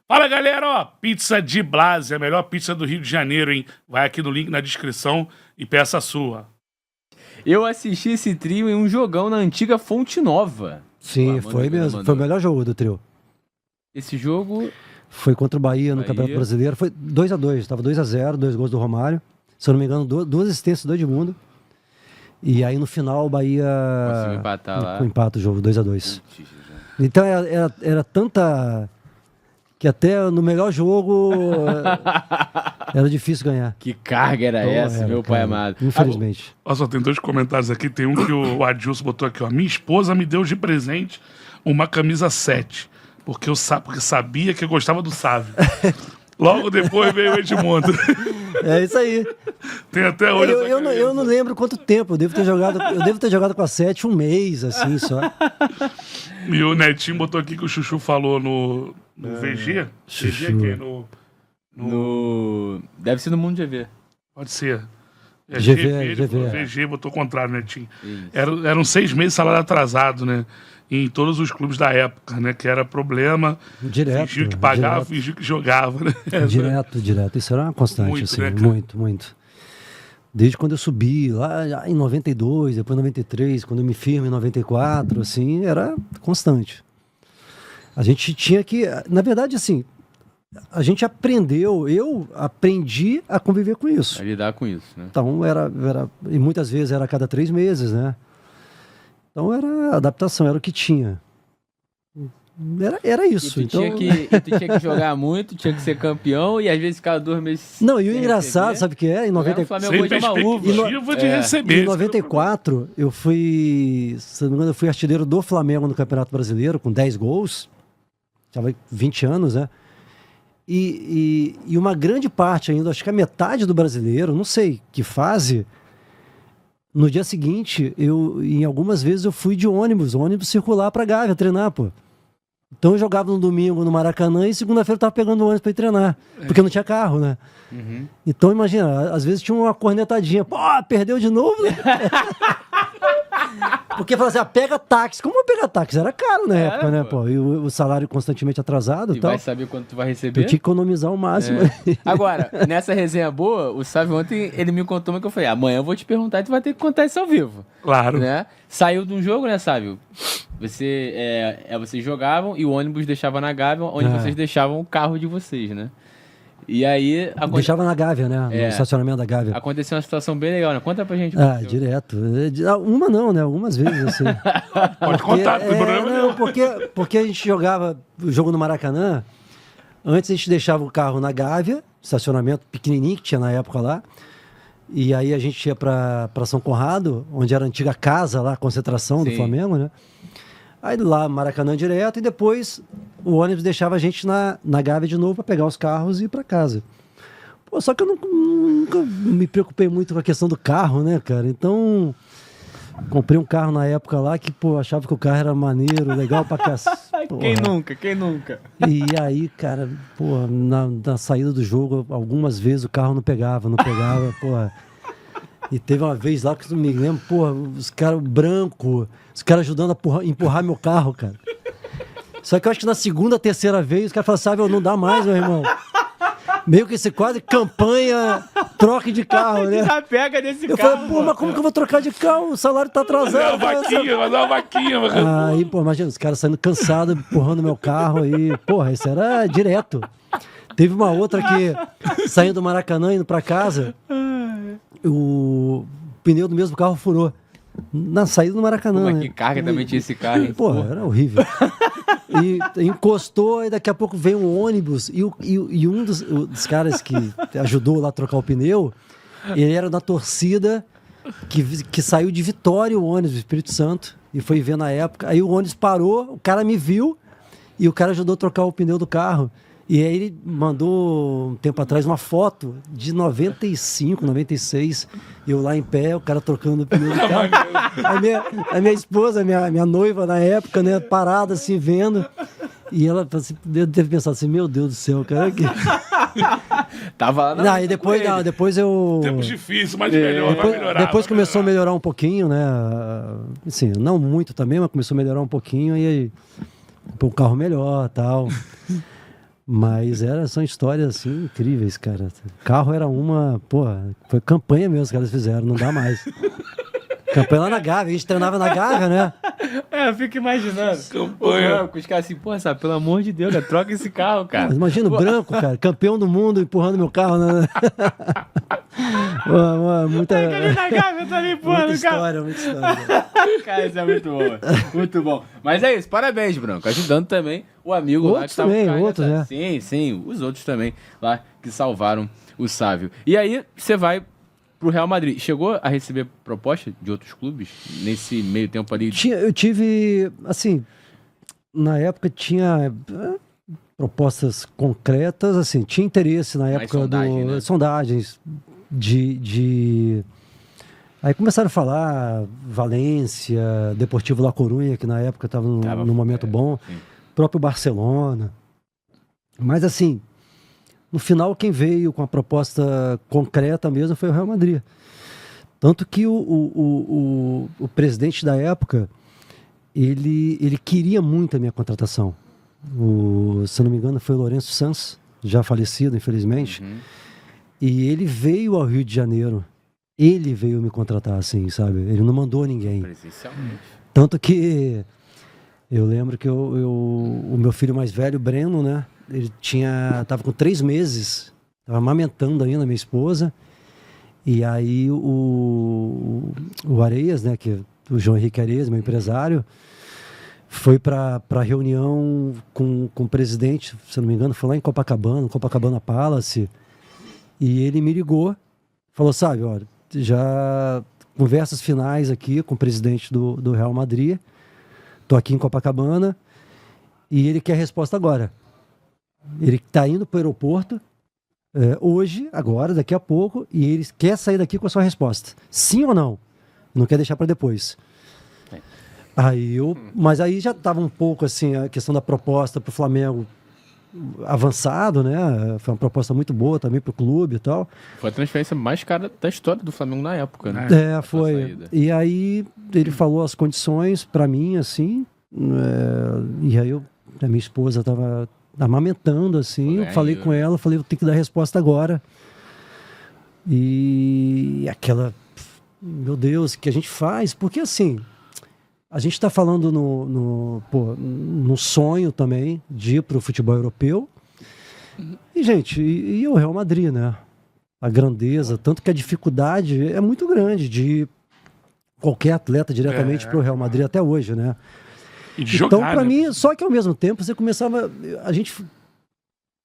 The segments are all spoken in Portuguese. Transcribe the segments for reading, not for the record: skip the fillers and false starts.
Fala, galera, ó, pizza de Blase, a melhor pizza do Rio de Janeiro, hein? Vai aqui no link na descrição e peça a sua. Eu assisti esse trio em um jogão na antiga Fonte Nova. Sim, foi mesmo. Foi o melhor jogo do trio. Esse jogo... Foi contra o Bahia no Campeonato Brasileiro. Foi 2-2, tava 2-0, 2 gols do Romário. Se eu não me engano, duas assistências do Edmundo. E aí no final o Bahia conseguiu empatar lá. Empata o jogo, 2-2. Então era tanta... que até no melhor jogo era difícil ganhar. Que carga era essa, meu pai amado? Infelizmente. Olha só, tem 2 comentários aqui. Tem um que o Adilson botou aqui, ó. Minha esposa me deu de presente uma camisa 7, porque sabia que eu gostava do Sávio. Logo depois veio o Edmundo. É isso aí. Tem até hoje. Eu não lembro quanto tempo. Eu devo ter jogado com a 7 um mês, assim, só. E o Netinho botou aqui que o Chuchu falou no VG. Chuchu. VG aqui Deve ser no Mundo GV. Pode ser. GV. VG botou o contrário, Netinho. Eram 6 meses de salário atrasado, né? Em todos os clubes da época, né? Que era problema. Direto. Fingiu que pagava, fingiu que jogava, né? Direto. Isso era uma constante, Muito, assim. né, muito. Desde quando eu subi, lá já em 92, depois em 93, quando eu me firmo em 94, assim, era constante. A gente tinha que... Na verdade, assim, a gente aprendeu, eu aprendi a conviver com isso. A lidar com isso, né? Então, e muitas vezes era a cada 3 meses, né? Então, era adaptação, era o que tinha. Era isso. E tu tinha que jogar muito, tinha que ser campeão, e às vezes ficava 2 meses. Não, e o engraçado, sabe o que é? Em 94, sem perspectiva de receber. Em 94, eu fui, se não me engano, eu fui artilheiro do Flamengo no Campeonato Brasileiro, com 10 gols. Estava 20 anos, né? E uma grande parte ainda, acho que a metade do brasileiro, não sei que fase, no dia seguinte, em algumas vezes eu fui de ônibus circular pra Gávea, treinar, pô. Então eu jogava no domingo no Maracanã e segunda-feira eu tava pegando o ônibus pra ir treinar, porque não tinha carro, né? Uhum. Então imagina, às vezes tinha uma cornetadinha, pô, perdeu de novo, né? Porque fala assim, pega táxi. Como eu pegar táxi? Era caro na época, né, pô? E o salário constantemente atrasado e tal. Vai saber quanto tu vai receber? Eu tinha que economizar o máximo. Agora, nessa resenha boa, o Sávio ontem, ele me contou uma que eu falei, amanhã eu vou te perguntar e tu vai ter que contar isso ao vivo. Claro. Né? Saiu de um jogo, né, Sávio? Vocês jogavam e o ônibus deixava na Gávea, onde vocês deixavam o carro de vocês, né? E aí... Deixava na Gávea, né? No estacionamento da Gávea. Aconteceu uma situação bem legal, né? Conta pra gente. Direto. Uma não, né? Algumas vezes, assim. Pode contar, não tem problema não. Porque a gente jogava o jogo no Maracanã, antes a gente deixava o carro na Gávea, estacionamento pequenininho que tinha na época lá, e aí a gente ia pra São Conrado, onde era a antiga casa lá, a concentração do Flamengo, né? Aí lá, Maracanã direto, e depois o ônibus deixava a gente na Gávea de novo para pegar os carros e ir para casa. Pô, só que eu nunca me preocupei muito com a questão do carro, né, cara? Então, comprei um carro na época lá que, pô, achava que o carro era maneiro, legal pra cacete. Quem nunca? E aí, cara, pô, na saída do jogo, algumas vezes o carro não pegava, porra. E teve uma vez lá que eu me lembro, porra, os caras os caras ajudando a empurrar meu carro, cara. Só que eu acho que na segunda, terceira vez, os caras falaram, sabe, não dá mais, meu irmão. Meio que você quase campanha, troque de carro, né? Já pega desse carro. Eu falei, pô, mas como que eu vou trocar de carro? O salário tá atrasado. Vai dar uma vaquinha, mano. Aí, pô, imagina, os caras saindo cansados, empurrando meu carro aí. Porra, isso era direto. Teve uma outra que, saindo do Maracanã, indo pra casa, o pneu do mesmo carro furou. Na saída do Maracanã. Pô, né? Que carga também tinha esse carro, hein? Pô, era horrível. E encostou, e daqui a pouco veio um ônibus, e um dos caras que ajudou lá a trocar o pneu, ele era da torcida que saiu de Vitória, o ônibus do Espírito Santo, e foi ver na época. Aí o ônibus parou, o cara me viu, e o cara ajudou a trocar o pneu do carro. E aí ele mandou um tempo atrás uma foto de 95, 96, eu lá em pé, o cara trocando o pneu do carro. A minha esposa, minha noiva na época, né, parada assim, vendo. E ela deve pensar assim, meu Deus do céu, cara. Tava lá e depois eu... Tempos difíceis, mas melhor, vai melhorar. Depois começou a melhorar um pouquinho, né? Assim, não muito também, mas começou a melhorar um pouquinho, e aí um carro melhor e tal. Mas são histórias assim incríveis, cara. O carro era foi campanha mesmo que os caras fizeram, não dá mais. Campanha lá na Gávea, a gente treinava na Gávea, né? Eu fico imaginando. Campanha. Os caras assim, pô, sabe, pelo amor de Deus, cara, troca esse carro, cara. Mas imagina o branco, cara, campeão do mundo empurrando meu carro, né? Muita Na Gávea, tá ali empurrando o carro. muita história. Cara, isso é muito bom, mano. Muito bom. Mas é isso, parabéns, Branco. Ajudando também o amigo lá Outros que tava também, com a outros, reta. Sim, os outros também lá que salvaram o Sávio. E aí, você vai pro Real Madrid. Chegou a receber proposta de outros clubes nesse meio tempo ali? Eu tive, assim, na época tinha propostas concretas, assim, tinha interesse na época sondagem, né? sondagens Aí começaram a falar Valência, Deportivo La Coruña, que na época estava num momento bom, sim. próprio Barcelona. Mas assim, no final quem veio com a proposta concreta mesmo foi o Real Madrid. Tanto que o presidente da época, ele queria muito a minha contratação. Se eu não me engano foi o Lourenço Sanz, já falecido, infelizmente. Uhum. E ele veio ao Rio de Janeiro. Ele veio me contratar, assim, sabe? Ele não mandou ninguém. Presencialmente. Tanto que eu lembro que o meu filho mais velho, Breno, né? Ele tava com 3 meses, tava amamentando ainda minha esposa. E aí o Areias, né? O João Henrique Areias, meu empresário, foi para reunião com o presidente, se eu não me engano, foi lá em Copacabana Palace. E ele me ligou, falou, sabe, olha, já conversas finais aqui com o presidente do Real Madrid, tô aqui em Copacabana, e ele quer a resposta agora. Ele tá indo para o aeroporto hoje, agora, daqui a pouco, e ele quer sair daqui com a sua resposta. Sim ou não? Não quer deixar para depois. Mas aí já estava um pouco assim, a questão da proposta para o Flamengo avançado, né? Foi uma proposta muito boa também para o clube e tal. Foi a transferência mais cara da história do Flamengo na época, né? Foi. E aí ele falou as condições para mim, assim, e aí a minha esposa estava amamentando, assim, eu falei com ela, falei, eu tenho que dar a resposta agora. E aquela, meu Deus, o que a gente faz? Porque assim, a gente está falando no sonho também de ir para o futebol europeu. E, gente, e o Real Madrid, né? A grandeza, tanto que a dificuldade é muito grande de qualquer atleta diretamente para o Real Madrid até hoje, né? E de então, jogar, para né? mim, só que ao mesmo tempo você começava. A gente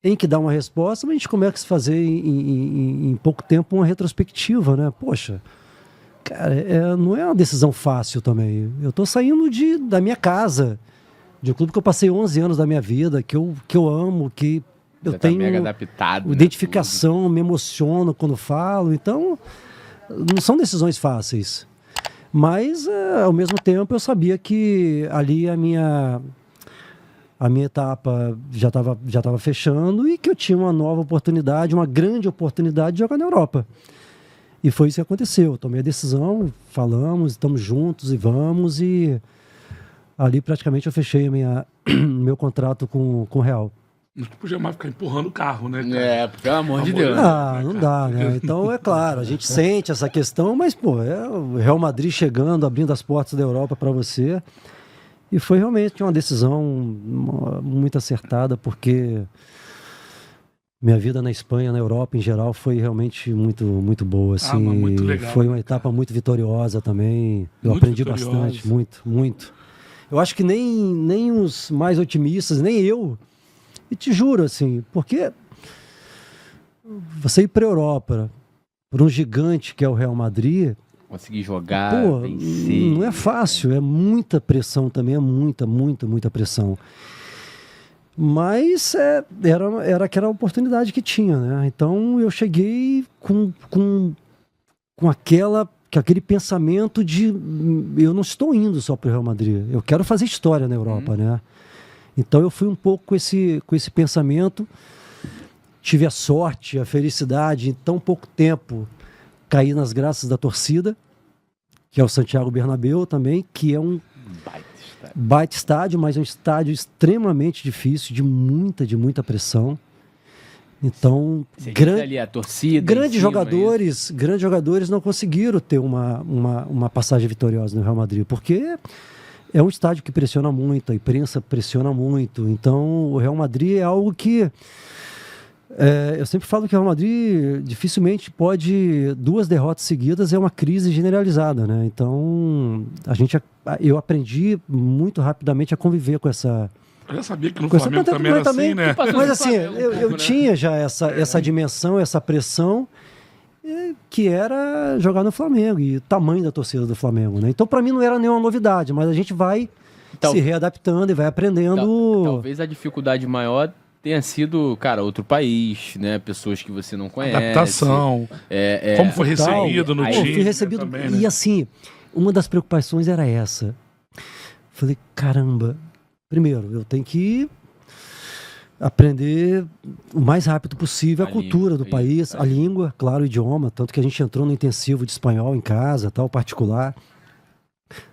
tem que dar uma resposta, mas a gente começa a fazer em pouco tempo uma retrospectiva, né? Poxa. Cara, não é uma decisão fácil também. Eu tô saindo da minha casa, de um clube que eu passei 11 anos da minha vida, que eu amo, que eu tenho mega adaptado, identificação, me emociono quando falo. Então, não são decisões fáceis. Mas, ao mesmo tempo, eu sabia que ali a minha etapa já estava fechando e que eu tinha uma nova oportunidade, uma grande oportunidade de jogar na Europa. E foi isso que aconteceu. Eu tomei a decisão, falamos, estamos juntos e vamos. E ali praticamente eu fechei meu contrato com o Real. Não podia mais ficar empurrando o carro, né, cara? Pelo amor de Deus. Não dá, né? Então, é claro, a gente sente essa questão, mas, pô, o Real Madrid chegando, abrindo as portas da Europa para você. E foi realmente uma decisão muito acertada, porque minha vida na Espanha, na Europa em geral, foi realmente muito, muito boa. Assim, muito legal, foi uma etapa muito vitoriosa também. Eu Muito aprendi vitoriosa. bastante, muito, muito. Eu acho que nem os mais otimistas, nem eu, e te juro, assim, porque você ir para a Europa, para um gigante que é o Real Madrid, Conseguir jogar, vencer, não é fácil, é muita pressão também, é muita, muita, muita pressão. Mas era aquela oportunidade que tinha, né? Então eu cheguei com aquele pensamento de eu não estou indo só para o Real Madrid, eu quero fazer história na Europa, né? Então eu fui um pouco com esse pensamento, tive a sorte, a felicidade, em tão pouco tempo, cair nas graças da torcida, que é o Santiago Bernabéu também, que é um Baita estádio, mas é um estádio extremamente difícil, de muita pressão. Então, Você diz ali a torcida. grandes em cima, jogadores não conseguiram ter uma passagem vitoriosa no Real Madrid, porque é um estádio que pressiona muito, a imprensa pressiona muito. Então, o Real Madrid é algo que... eu sempre falo que o Real Madrid dificilmente pode... 2 derrotas seguidas é uma crise generalizada, né? Então, eu aprendi muito rapidamente a conviver com essa... Eu já sabia que no Flamengo também era assim, né? Mas assim, eu tinha já essa dimensão, essa pressão, que era jogar no Flamengo e o tamanho da torcida do Flamengo, né? Então, para mim, não era nenhuma novidade, mas a gente vai se readaptando e vai aprendendo. Talvez a dificuldade maior tenha sido, cara, outro país, né? Pessoas que você não conhece. Adaptação. Como foi recebido no time. Fui recebido. Também, né? E assim, uma das preocupações era essa. Falei, caramba, primeiro, eu tenho que aprender o mais rápido possível a cultura do país, a língua, claro, o idioma, tanto que a gente entrou no intensivo de espanhol em casa, tal, particular.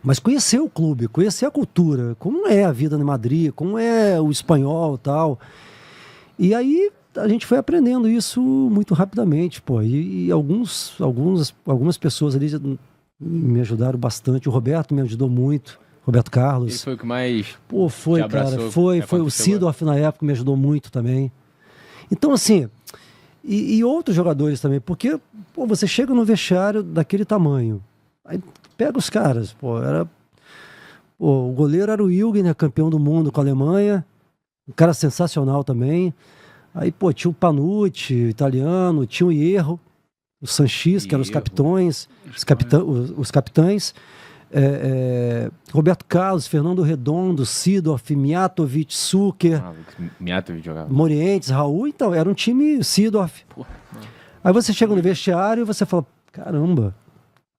Mas conhecer o clube, conhecer a cultura, como é a vida em Madrid, como é o espanhol, tal. E aí a gente foi aprendendo isso muito rapidamente, pô. E algumas pessoas ali me ajudaram bastante. O Roberto me ajudou muito. Roberto Carlos. Ele foi o que mais. Pô, foi, cara. Foi o Seedorf na época me ajudou muito também. Então, assim, e outros jogadores também, porque pô, você chega no vestiário daquele tamanho, aí pega os caras, o goleiro era o Ilgen, né, campeão do mundo com a Alemanha, um cara sensacional também. Aí, pô, tinha o Panucci, o italiano, tinha o Hierro, o Sanchis, que eram os capitães, os capitães. Roberto Carlos, Fernando Redondo, Seedorf, Mijatovic, Suker, Morientes, Raul. Então, era um time Seedorf. Aí você chega no vestiário e você fala, caramba,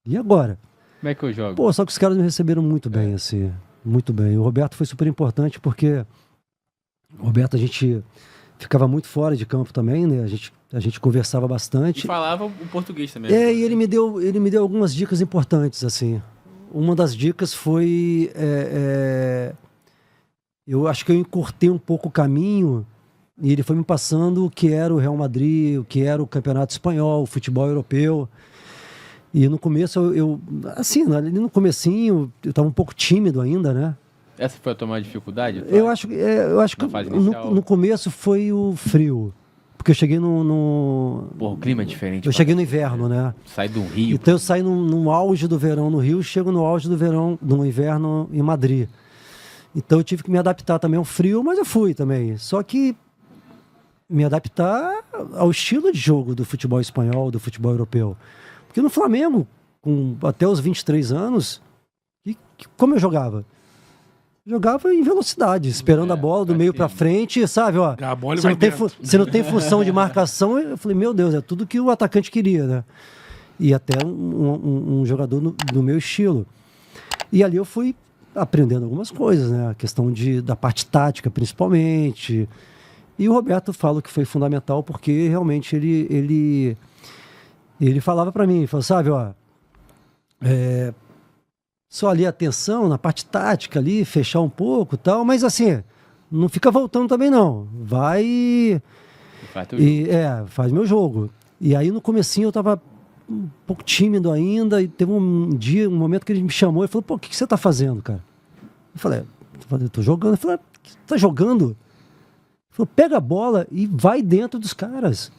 e agora? Como é que eu jogo? Pô, só que os caras me receberam muito bem, assim, muito bem. O Roberto foi super importante porque o Roberto, a gente ficava muito fora de campo também, né? A gente conversava bastante. E falava o português também. E ele me deu algumas dicas importantes, assim. Uma das dicas foi... eu acho que eu encurtei um pouco o caminho e ele foi me passando o que era o Real Madrid, o que era o Campeonato Espanhol, o futebol europeu. E no começo, ali no comecinho, eu estava um pouco tímido ainda, né? Essa foi a tua maior dificuldade? Eu acho que no começo foi o frio. Porque eu cheguei Pô, o clima é diferente. Eu cheguei no inverno, né? Sai do Rio. Então eu saí no auge do verão no Rio, chego no auge do verão, no inverno em Madrid. Então eu tive que me adaptar também ao frio, mas eu fui também. Só que me adaptar ao estilo de jogo do futebol espanhol, do futebol europeu. Porque no Flamengo, até os 23 anos, como eu jogava? Jogava em velocidade, esperando a bola do meio para frente, sabe? Ó, você não tem função de marcação. Eu falei, meu Deus, é tudo que o atacante queria, né? E até um jogador do meu estilo. E ali eu fui aprendendo algumas coisas, né? A questão da parte tática, principalmente. E o Roberto fala que foi fundamental, porque realmente ele falava para mim, falou, sabe, ó... só ali atenção na parte tática ali, fechar um pouco e tal, mas assim, não fica voltando também não. Vai faz meu jogo. E aí no comecinho eu tava um pouco tímido ainda, e teve um momento que ele me chamou e falou, pô, o que você tá fazendo, cara? Eu falei, eu tô jogando. Ele falou, tá jogando? Ele falou, pega a bola e vai dentro dos caras.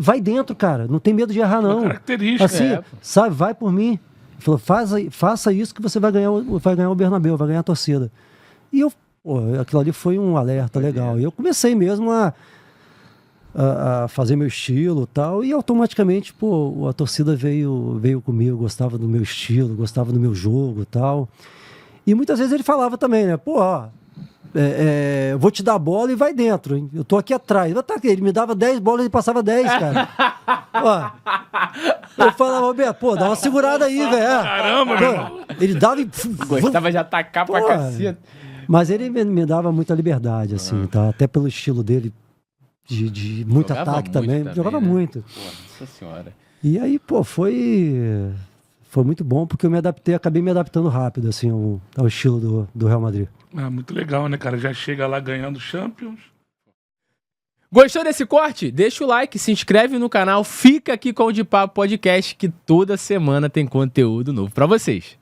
Vai dentro, cara, não tem medo de errar não. Uma característica. Assim, sabe, vai por mim. Ele falou, faça isso que você vai ganhar o Bernabéu, vai ganhar a torcida. E aquilo ali foi um alerta legal. E eu comecei mesmo a fazer meu estilo e tal, e automaticamente, a torcida veio comigo, gostava do meu estilo, gostava do meu jogo e tal. E muitas vezes ele falava também, né, eu vou te dar a bola e vai dentro, hein? Eu tô aqui atrás. Ele me dava 10 bolas e passava 10, cara. Eu falava, Roberto, dá uma segurada aí, velho. Caramba, meu. Ele dava e... Gostava de atacar pra caceta. Mas ele me dava muita liberdade, assim, tá? Até pelo estilo dele, de muito ataque também. Jogava né? muito. Nossa senhora. E aí, foi muito bom porque eu acabei me adaptando rápido, assim, ao estilo do Real Madrid. Muito legal, né, cara? Já chega lá ganhando Champions. Gostou desse corte? Deixa o like, se inscreve no canal, fica aqui com o De Papo Podcast, que toda semana tem conteúdo novo pra vocês.